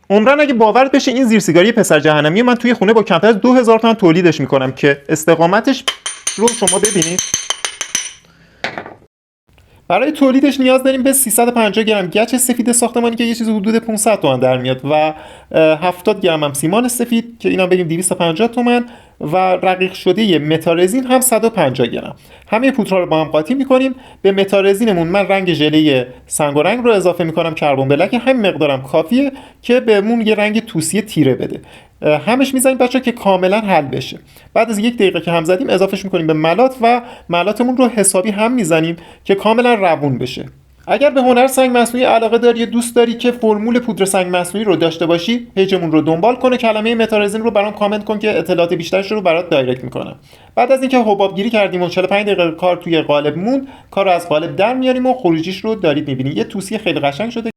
عمرن اگه باورت بشه این زیرسیگاری پسر جهنمی من توی خونه با کمتر از 2000 تومان تولیدش میکنم که استقامتش رو شما ببینید. برای تولیدش نیاز داریم به 350 گرم گچ سفید ساختمانی که یه چیز حدود 500 تومان در میاد و 70 گرم هم سیمان سفید که اینا بگیم 250 تومان و رقیق شده متارزین هم 150 گرم. همه پودرها رو با هم قاطی میکنیم. به متارزینمون من رنگ ژله سنگ و رنگ رو اضافه میکنم، کربن بلک همین مقدارم کافیه که بهمون یه رنگ توسی تیره بده. همش میزنیم بچه‌ها که کاملا حل بشه. بعد از 1 دقیقه که هم زدیم اضافهش میکنیم به ملات و ملاتمون رو حسابی هم میزنیم که کاملا روون بشه. اگر به هنر سنگ مصنوعی علاقه داری یا دوست داری که فرمول پودر سنگ مصنوعی رو داشته باشی، پیجمون رو دنبال کن و کلمه متارزین رو برام کامنت کن که اطلاعات بیشترش رو برات دایرکت میکنم. بعد از اینکه حباب گیری کردیم و 45 دقیقه کار توی قالب مون، کار رو از قالب در میاریم و خروجیش رو دارید میبینید. یه توصیه خیلی قشنگ شده.